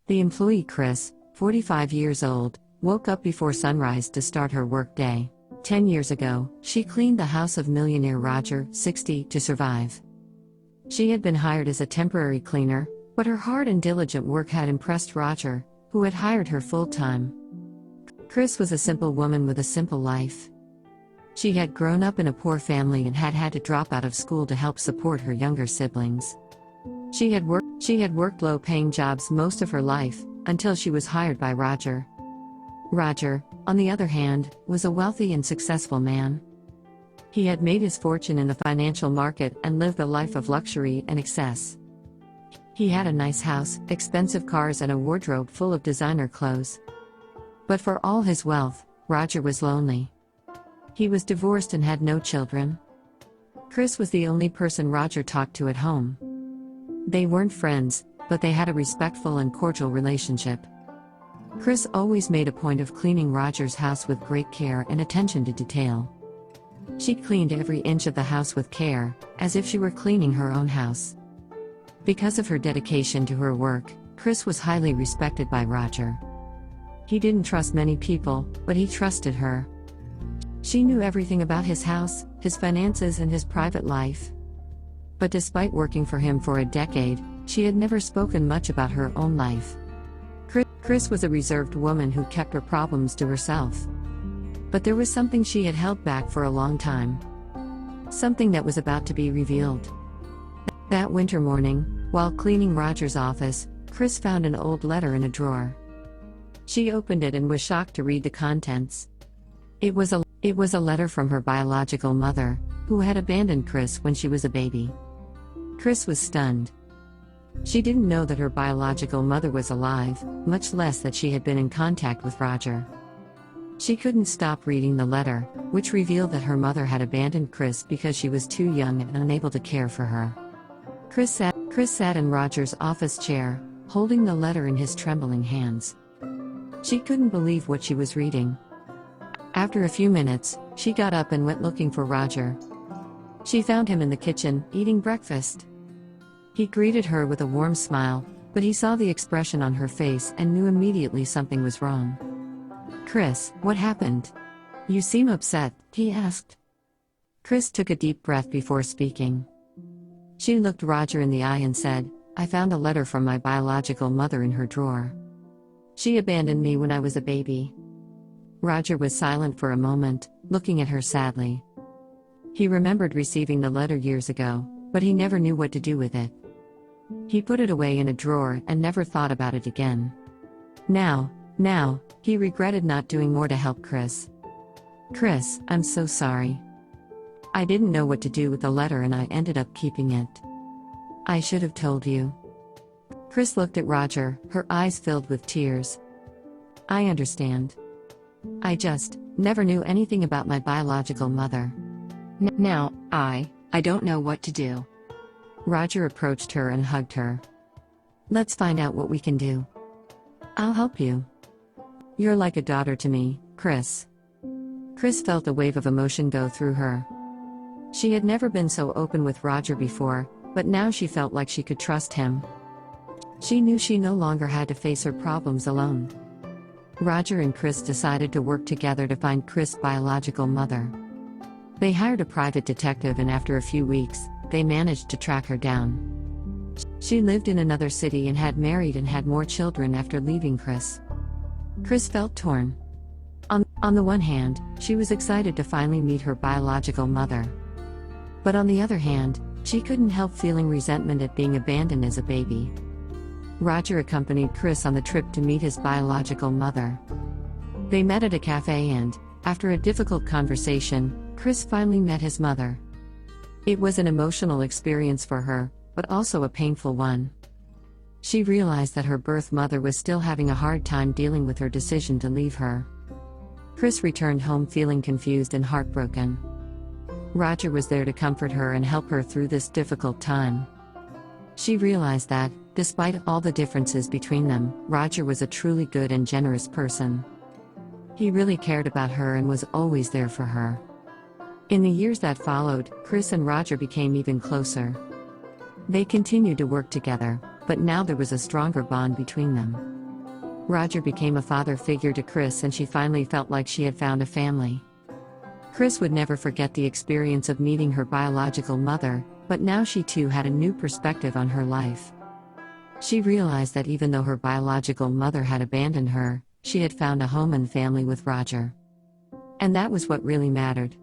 The employee Cris, 45 years old, woke up before sunrise to start her workday. 10 years ago, she cleaned the house of millionaire Roger, 60, to survive. She had been hired as a temporary cleaner, but her hard and diligent work had impressed Roger, who had hired her full-time. Cris was a simple woman with a simple life. She had grown up in a poor family and had had to drop out of school to help support her younger siblings. She had worked low-paying jobs most of her life, until she was hired by Roger. Roger, on the other hand, was a wealthy and successful man. He had made his fortune in the financial market and lived a life of luxury and excess. He had a nice house, expensive cars, and a wardrobe full of designer clothes. But for all his wealth, Roger was lonely. He was divorced and had no children. Cris was the only person Roger talked to at home. They weren't friends, but they had a respectful and cordial relationship. Cris always made a point of cleaning Roger's house with great care and attention to detail. She cleaned every inch of the house with care, as if she were cleaning her own house. Because of her dedication to her work, Cris was highly respected by Roger. He didn't trust many people, but he trusted her. She knew everything about his house, his finances, and his private life. But despite working for him for a decade, she had never spoken much about her own life. Cris was a reserved woman who kept her problems to herself. But there was something she had held back for a long time. Something that was about to be revealed. That winter morning, while cleaning Roger's office, Cris found an old letter in a drawer. She opened it and was shocked to read the contents. It was a letter from her biological mother, who had abandoned Cris when she was a baby. Cris was stunned. She didn't know that her biological mother was alive, much less that she had been in contact with Roger. She couldn't stop reading the letter, which revealed that her mother had abandoned Cris because she was too young and unable to care for her. Cris sat in Roger's office chair, holding the letter in his trembling hands. She couldn't believe what she was reading. After a few minutes, she got up and went looking for Roger. She found him in the kitchen, eating breakfast. He greeted her with a warm smile, but he saw the expression on her face and knew immediately something was wrong. "Cris, what happened? You seem upset," he asked. Cris took a deep breath before speaking. She looked Roger in the eye and said, "I found a letter from my biological mother in her drawer. She abandoned me when I was a baby." Roger was silent for a moment, looking at her sadly. He remembered receiving the letter years ago, but he never knew what to do with it. He put it away in a drawer and never thought about it again. Now, he regretted not doing more to help Cris. "Cris, I'm so sorry. I didn't know what to do with the letter and I ended up keeping it. I should have told you." Cris looked at Roger, her eyes filled with tears. "I understand. I just never knew anything about my biological mother. Now, I don't know what to do." Roger approached her and hugged her. "Let's find out what we can do. I'll help you. You're like a daughter to me, Cris." Cris felt a wave of emotion go through her. She had never been so open with Roger before, but now she felt like she could trust him. She knew she no longer had to face her problems alone. Roger and Cris decided to work together to find Cris' biological mother. They hired a private detective and after a few weeks, they managed to track her down. She lived in another city and had married and had more children after leaving Cris. Cris felt torn. On the one hand, she was excited to finally meet her biological mother. But on the other hand, she couldn't help feeling resentment at being abandoned as a baby. Roger accompanied Cris on the trip to meet his biological mother. They met at a cafe and, after a difficult conversation, Cris finally met his mother. It was an emotional experience for her, but also a painful one. She realized that her birth mother was still having a hard time dealing with her decision to leave her. Cris returned home feeling confused and heartbroken. Roger was there to comfort her and help her through this difficult time. She realized that, despite all the differences between them, Roger was a truly good and generous person. He really cared about her and was always there for her. In the years that followed, Cris and Roger became even closer. They continued to work together, but now there was a stronger bond between them. Roger became a father figure to Cris, and she finally felt like she had found a family. Cris would never forget the experience of meeting her biological mother, but now she too had a new perspective on her life. She realized that even though her biological mother had abandoned her, she had found a home and family with Roger. And that was what really mattered.